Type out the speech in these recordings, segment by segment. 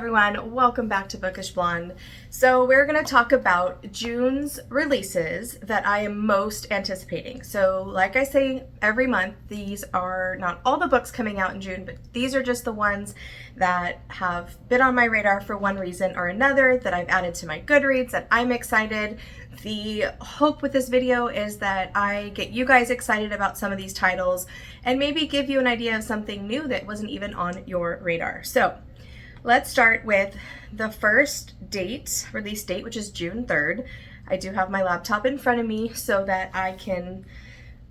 everyone, welcome back to Bookish Blonde. So we're going to talk about June's releases that I am most anticipating. So like I say every month, these are not all the books coming out in June, but these are just the ones that have been on my radar for one reason or another, that I've added to my Goodreads, that I'm excited. The hope with this video is that I get you guys excited about some of these titles and maybe give you an idea of something new that wasn't even on your radar. So let's start with the first release date, which is June 3rd. I do have my laptop in front of me so that I can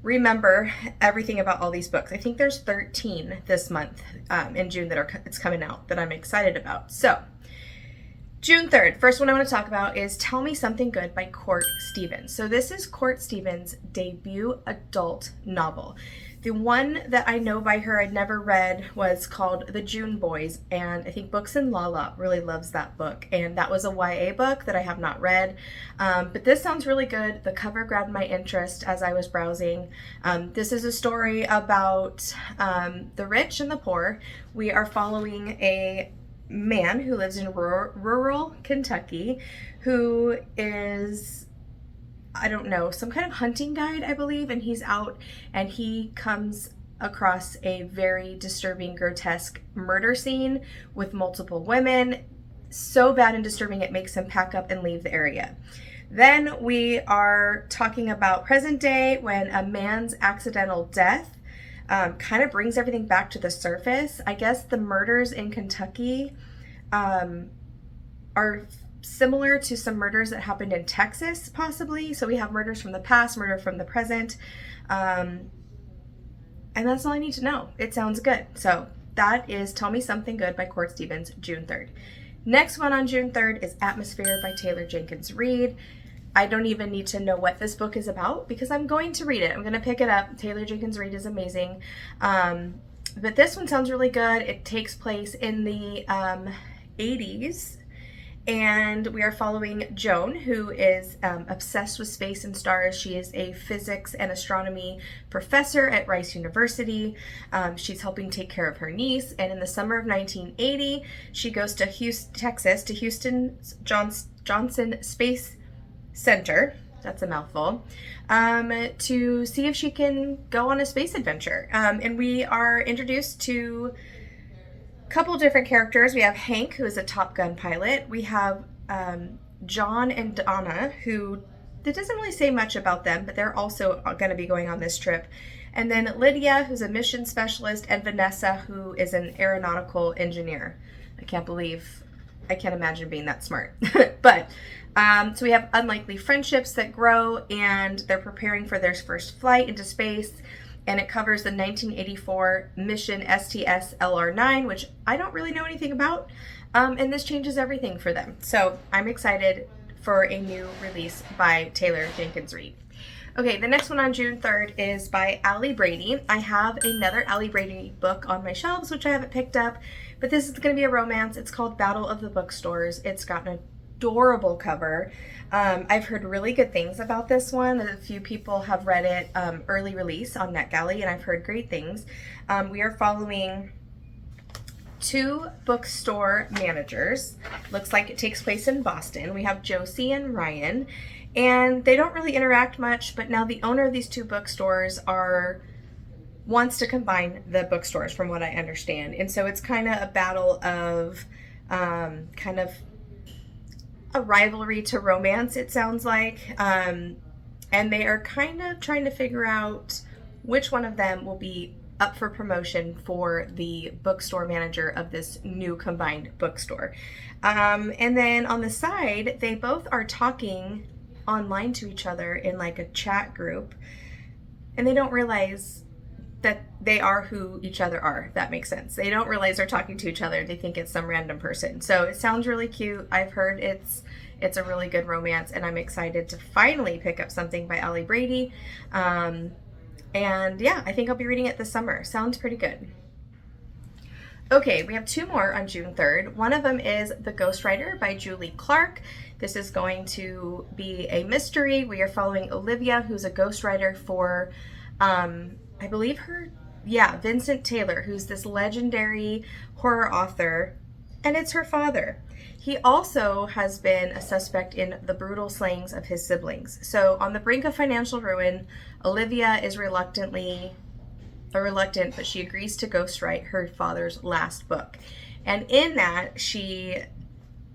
remember everything about all these books. I think there's 13 this month in June it's coming out that I'm excited about. So June 3rd, first one I want to talk about is Tell Me Something Good by Court Stevens. So this is Court Stevens' debut adult novel. The one that I know by her I'd never read was called The June Boys, and I think Books and Lala really loves that book, and that was a YA book that I have not read, but this sounds really good. The cover grabbed my interest as I was browsing. This is a story about the rich and the poor. We are following a man who lives in rural Kentucky who is, I don't know, some kind of hunting guide, I believe, and he's out and he comes across a very disturbing, grotesque murder scene with multiple women. So bad and disturbing it makes him pack up and leave the area. Then we are talking about present day when a man's accidental death kind of brings everything back to the surface. I guess the murders in Kentucky are similar to some murders that happened in Texas, possibly. So we have murders from the past, murder from the present. And that's all I need to know. It sounds good. So that is Tell Me Something Good by Court Stevens, June 3rd. Next one on June 3rd is Atmosphere by Taylor Jenkins Reid. I don't even need to know what this book is about because I'm going to read it. I'm going to pick it up. Taylor Jenkins Reid is amazing. But this one sounds really good. It takes place in the 80s. And we are following Joan, who is obsessed with space and stars. She is a physics and astronomy professor at Rice University. She's helping take care of her niece. And in the summer of 1980, she goes to Houston, Texas, to Houston Johnson Space Center, that's a mouthful, to see if she can go on a space adventure. And we are introduced to couple different characters. We have Hank, who is a Top Gun pilot. We have John and Donna, who it doesn't really say much about them, but they're also going to be going on this trip. And then Lydia, who's a mission specialist, and Vanessa, who is an aeronautical engineer. I can't imagine being that smart. But so we have unlikely friendships that grow, and they're preparing for their first flight into space. And it covers the 1984 mission STS-LR9, which I don't really know anything about. And this changes everything for them. So I'm excited for a new release by Taylor Jenkins Reid. Okay, the next one on June 3rd is by Allie Brady. I have another Allie Brady book on my shelves, which I haven't picked up, but this is going to be a romance. It's called Battle of the Bookstores. It's got an adorable cover. I've heard really good things about this one. A few people have read it early release on NetGalley, and I've heard great things. We are following two bookstore managers. Looks like it takes place in Boston. We have Josie and Ryan, and they don't really interact much, but now the owner of these two bookstores wants to combine the bookstores, from what I understand. And so it's kind of a battle of kind of a rivalry to romance, it sounds like. And they are kind of trying to figure out which one of them will be up for promotion for the bookstore manager of this new combined bookstore. And then on the side, they both are talking online to each other in like a chat group, and they don't realize that they are who each other are, if that makes sense. They don't realize they're talking to each other. They think it's some random person. So it sounds really cute. I've heard it's a really good romance, and I'm excited to finally pick up something by Allie Brady. And yeah, I think I'll be reading it this summer. Sounds pretty good. Okay, we have two more on June 3rd. One of them is The Ghostwriter by Julie Clark. This is going to be a mystery. We are following Olivia, who's a ghostwriter for I believe Vincent Taylor, who's this legendary horror author and it's her father. He also has been a suspect in the brutal slayings of his siblings. So, on the brink of financial ruin, Olivia is reluctant, but she agrees to ghostwrite her father's last book. And in that,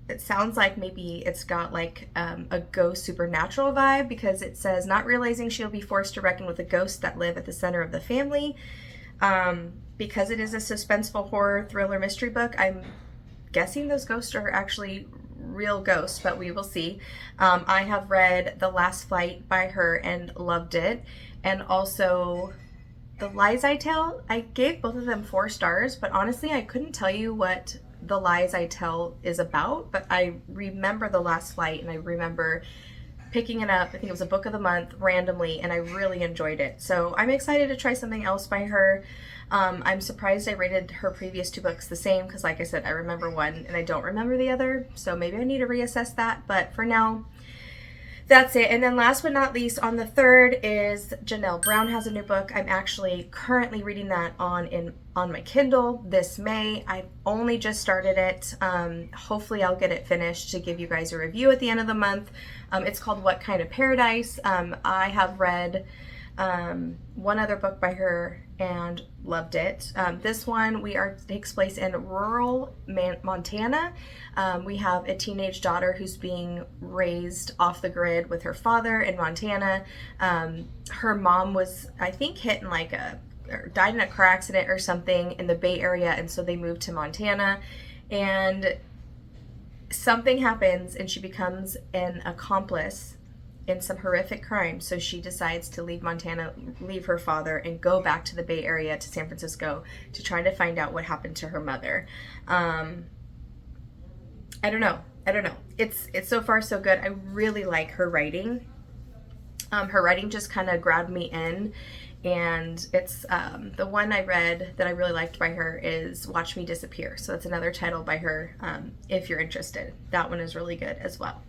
it sounds like maybe it's got like a ghost supernatural vibe, because it says, not realizing she'll be forced to reckon with the ghosts that live at the center of the family. Because it is a suspenseful horror thriller mystery book, I'm guessing those ghosts are actually real ghosts, but we will see. I have read The Last Flight by her and loved it. And also The Lies I Tell. I gave both of them 4 stars, but honestly, I couldn't tell you what The Lies I Tell is about, but I remember The Last Flight, and I remember picking it up. I think it was a book of the month randomly, and I really enjoyed it. So I'm excited to try something else by her. I'm surprised I rated her previous 2 books the same, because like I said, I remember one and I don't remember the other, so maybe I need to reassess that. But for now, that's it. And then last but not least, on the 3rd is Janelle Brown has a new book. I'm actually currently reading that on my Kindle this May. I've only just started it. Hopefully I'll get it finished to give you guys a review at the end of the month. It's called What Kind of Paradise. I have read one other book by her and loved it. This one takes place in rural Montana. We have a teenage daughter who's being raised off the grid with her father in Montana. Her mom was, I think, hit in or died in a car accident or something in the Bay Area, and so they moved to Montana, and something happens and she becomes an accomplice in some horrific crime. So she decides to leave Montana, leave her father, and go back to the Bay Area, to San Francisco, to try to find out what happened to her mother. I don't know. It's so far so good. I really like her writing. Her writing just kind of grabbed me in. And it's the one I read that I really liked by her is Watch Me Disappear. So that's another title by her, if you're interested. That one is really good as well.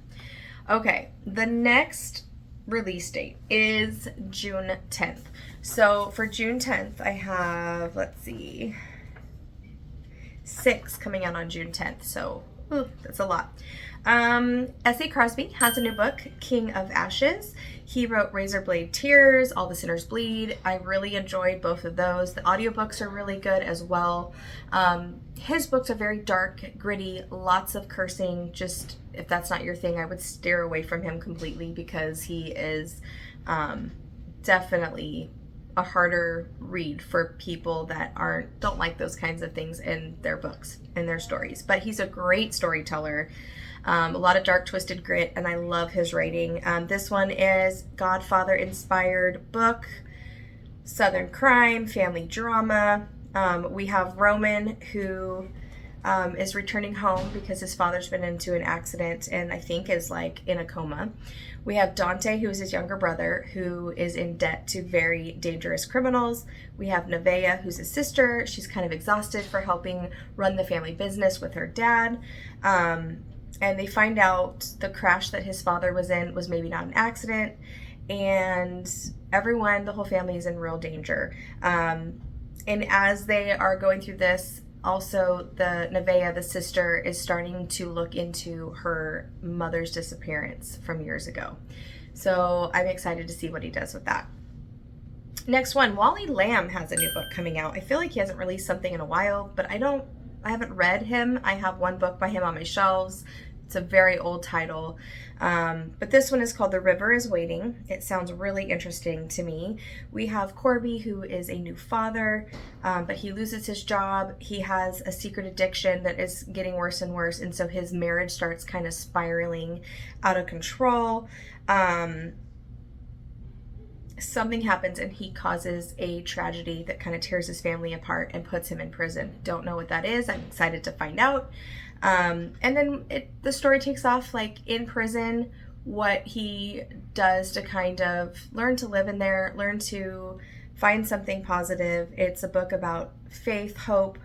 Okay, the next release date is June 10th. So for June 10th, I have, 6 coming out on June 10th. So that's a lot. S.A. Crosby has a new book, King of Ashes. He wrote Razorblade Tears, All the Sinners Bleed. I really enjoyed both of those. The audiobooks are really good as well. His books are very dark, gritty, lots of cursing. Just, if that's not your thing, I would steer away from him completely, because he is definitely a harder read for people that don't like those kinds of things in their books and their stories. But he's a great storyteller. A lot of dark, twisted grit, and I love his writing. This one is Godfather-inspired book, Southern crime, family drama. We have Roman, who is returning home because his father's been into an accident and I think is in a coma. We have Dante, who is his younger brother, who is in debt to very dangerous criminals. We have Nevaeh, who's his sister. She's kind of exhausted for helping run the family business with her dad. And they find out the crash that his father was in was maybe not an accident, and the whole family is in real danger. And as they are going through this, also the Nevaeh, the sister, is starting to look into her mother's disappearance from years ago. So I'm excited to see what he does with that. Next one, Wally Lamb has a new book coming out. I feel like he hasn't released something in a while, but I haven't read him. I have one book by him on my shelves. It's a very old title. But this one is called The River is Waiting. It sounds really interesting to me. We have Corby, who is a new father, but he loses his job. He has a secret addiction that is getting worse and worse, and so his marriage starts kind of spiraling out of control. Something happens and he causes a tragedy that kind of tears his family apart and puts him in prison. Don't know what that is. I'm excited to find out. And then the story takes off in prison, what he does to kind of learn to live in there, learn to find something positive. It's a book about faith, hope,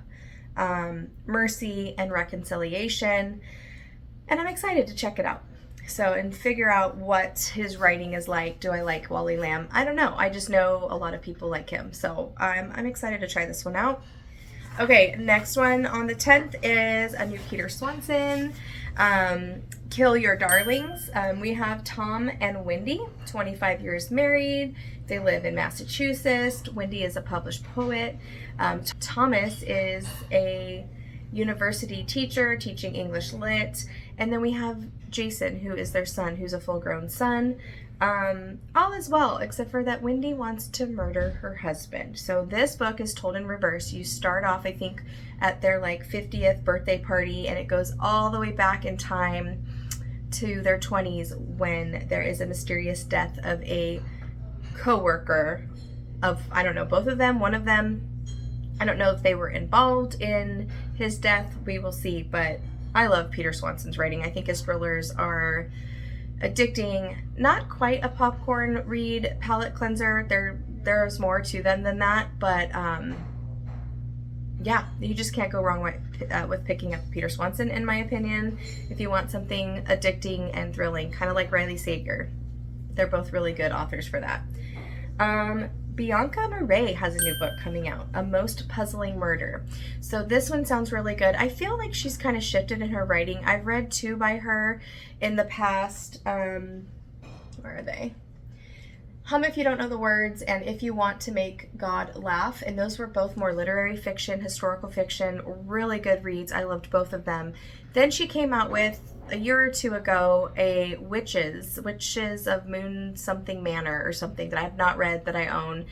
mercy, and reconciliation. And I'm excited to check it out. And figure out what his writing is like. Do I like Wally Lamb? I don't know. I just know a lot of people like him. So I'm excited to try this one out. Okay, next one on the 10th is a new Peter Swanson, Kill Your Darlings. We have Tom and Wendy, 25 years married. They live in Massachusetts. Wendy is a published poet. Thomas is a university teacher teaching English lit. And then we have Jason, who is their son, who's a full-grown son. All is well, except for that Wendy wants to murder her husband. So this book is told in reverse. You start off, I think, at their like 50th birthday party, and it goes all the way back in time to their 20s when there is a mysterious death of a co-worker of, I don't know, both of them, one of them. I don't know if they were involved in his death. We will see, but I love Peter Swanson's writing. I think his thrillers are addicting. Not quite a popcorn read, palate cleanser. There's more to them than that, but yeah, you just can't go wrong with picking up Peter Swanson, in my opinion, if you want something addicting and thrilling, kind of like Riley Sager. They're both really good authors for that. Bianca Marais has a new book coming out, A Most Puzzling Murder. So this one sounds really good. I feel like she's kind of shifted in her writing. I've read 2 by her in the past. Where are they? Hum If You Don't Know the Words and If You Want to Make God Laugh. And those were both more literary fiction, historical fiction, really good reads. I loved both of them. Then she came out with, a year or 2 ago, a Witches of Moon something Manor or something that I have not read that I own.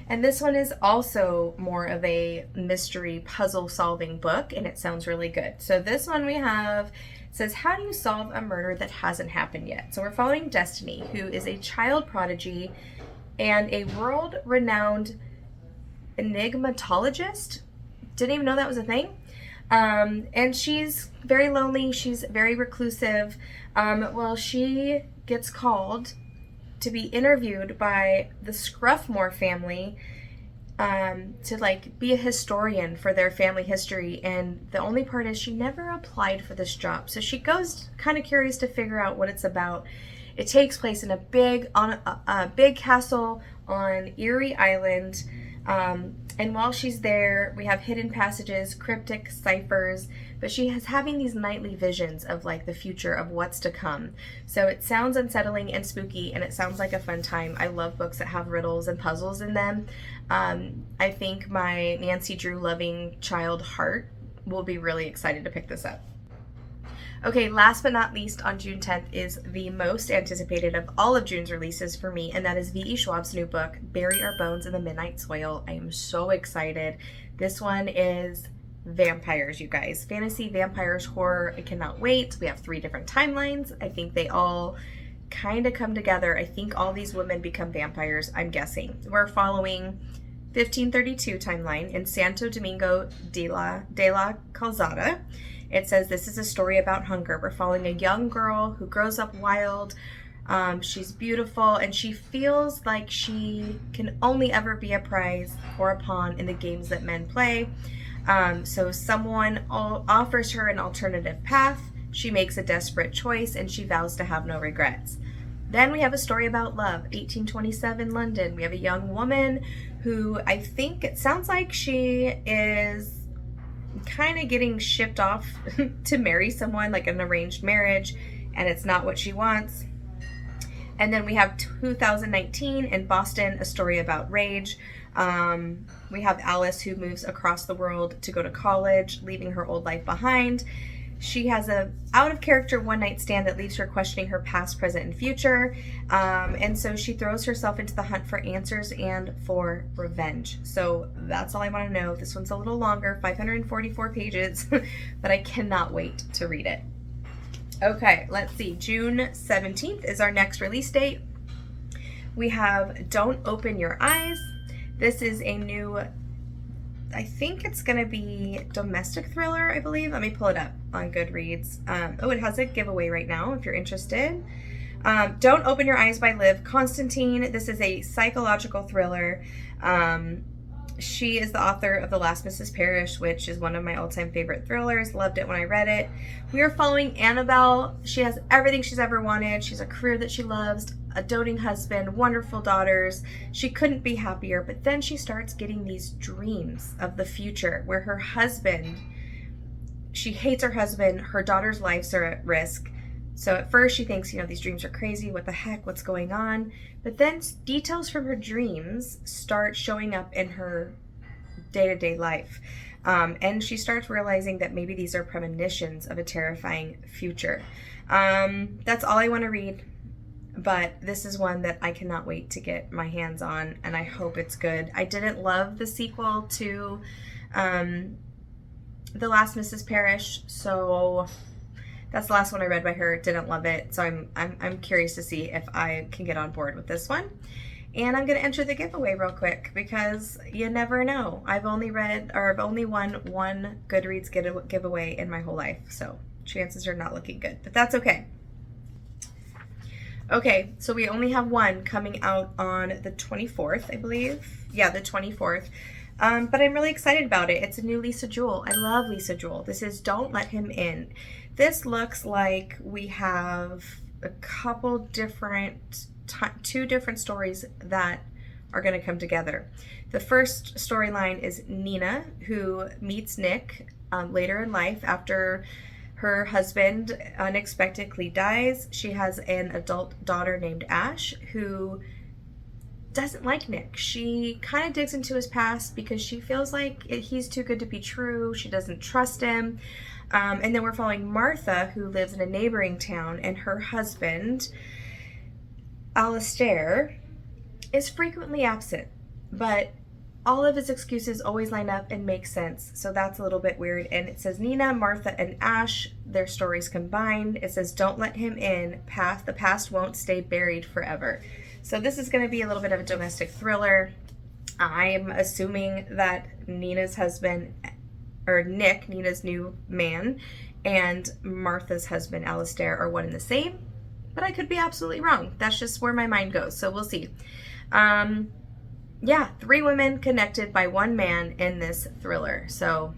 And this one is also more of a mystery puzzle solving book, and it sounds really good. So this one we have says, how do you solve a murder that hasn't happened yet? So we're following Destiny, who is a child prodigy and a world-renowned enigmatologist. Didn't even know that was a thing. And she's very lonely. She's very reclusive. Well, she gets called to be interviewed by the Scruffmore family to like be a historian for their family history. And the only part is she never applied for this job. So she goes kind of curious to figure out what it's about. It takes place in a big castle on Erie Island. And while she's there, we have hidden passages, cryptic ciphers, but she is having these nightly visions of like the future of what's to come. So it sounds unsettling and spooky, and it sounds like a fun time. I love books that have riddles and puzzles in them. I think my Nancy Drew loving child heart will be really excited to pick this up. Okay, last but not least, on June 10th is the most anticipated of all of June's releases for me, and that is V.E. Schwab's new book, Bury Our Bones in the Midnight Soil. I am so excited. This one is vampires, you guys. Fantasy, vampires, horror. I cannot wait. We have 3 different timelines. I think they all kind of come together. I think all these women become vampires, I'm guessing. We're following 1532 timeline in Santo Domingo de la Calzada. It says this is a story about hunger. We're following a young girl who grows up wild. She's beautiful, and she feels like she can only ever be a prize or a pawn in the games that men play. So someone offers her an alternative path. She makes a desperate choice, and she vows to have no regrets. Then we have a story about love, 1827 London. We have a young woman who I think it sounds like she is kind of getting shipped off to marry someone, like an arranged marriage, and it's not what she wants. And then we have 2019 in Boston, a story about rage. We have Alice, who moves across the world to go to college, leaving her old life behind. She has a out-of-character one-night stand that leaves her questioning her past, present, and future. And so she throws herself into the hunt for answers and for revenge. So that's all I want to know. This one's a little longer, 544 pages, but I cannot wait to read it. Okay, let's see. June 17th is our next release date. We have Don't Open Your Eyes. This is a new, I think it's going to be domestic thriller, I believe. Let me pull it up on Goodreads. It has a giveaway right now if you're interested. Don't Open Your Eyes by Liv Constantine. This is a psychological thriller. She is the author of The Last Mrs. Parrish, which is one of my all-time favorite thrillers. Loved it when I read it. We are following Annabelle. She has everything she's ever wanted. She's a career that she loves, a doting husband, wonderful daughters. She couldn't be happier, but then she starts getting these dreams of the future where her husband, she hates her husband, her daughter's lives are at risk. So at first she thinks, these dreams are crazy. What the heck? What's going on? But then details from her dreams start showing up in her day-to-day life. And she starts realizing that maybe these are premonitions of a terrifying future. That's all I want to read. But this is one that I cannot wait to get my hands on, and I hope it's good. I didn't love the sequel to The Last Mrs. Parrish, so that's the last one I read by her. Didn't love it, so I'm curious to see if I can get on board with this one. And I'm gonna enter the giveaway real quick because you never know. I've only won one Goodreads giveaway in my whole life, so chances are not looking good, but that's okay. Okay, so we only have one coming out on the 24th, I believe. Yeah, the 24th. But I'm really excited about it. It's a new Lisa Jewell. I love Lisa Jewell. This is Don't Let Him In. This looks like we have a couple different, two different stories that are going to come together. The first storyline is Nina, who meets Nick later in life after her husband unexpectedly dies. She has an adult daughter named Ash who doesn't like Nick. She kind of digs into his past because she feels like he's too good to be true. She doesn't trust him. And then we're following Martha, who lives in a neighboring town, and her husband, Alistair, is frequently absent, but all of his excuses always line up and make sense. So that's a little bit weird. And it says Nina, Martha, and Ash, their stories combined. It says, don't let him in. The past won't stay buried forever. So this is going to be a little bit of a domestic thriller. I'm assuming that Nina's husband, or Nick, Nina's new man, and Martha's husband, Alistair, are one and the same. But I could be absolutely wrong. That's just where my mind goes. So we'll see. Yeah, 3 women connected by one man in this thriller. So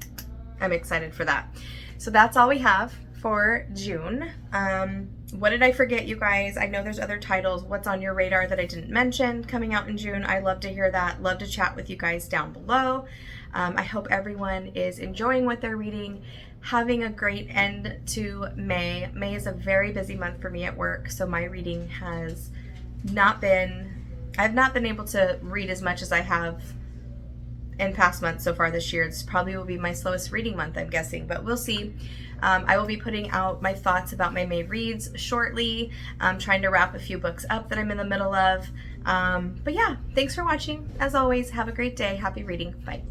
I'm excited for that. So that's all we have for June. What did I forget, you guys? I know there's other titles. What's on your radar that I didn't mention coming out in June? I love to hear that. Love to chat with you guys down below. I hope everyone is enjoying what they're reading, having a great end to May. May is a very busy month for me at work, so my reading has not been... I've not been able to read as much as I have in past months so far this year. This probably will be my slowest reading month, I'm guessing, but we'll see. I will be putting out my thoughts about my May reads shortly. I'm trying to wrap a few books up that I'm in the middle of. But yeah, thanks for watching. As always, have a great day. Happy reading. Bye.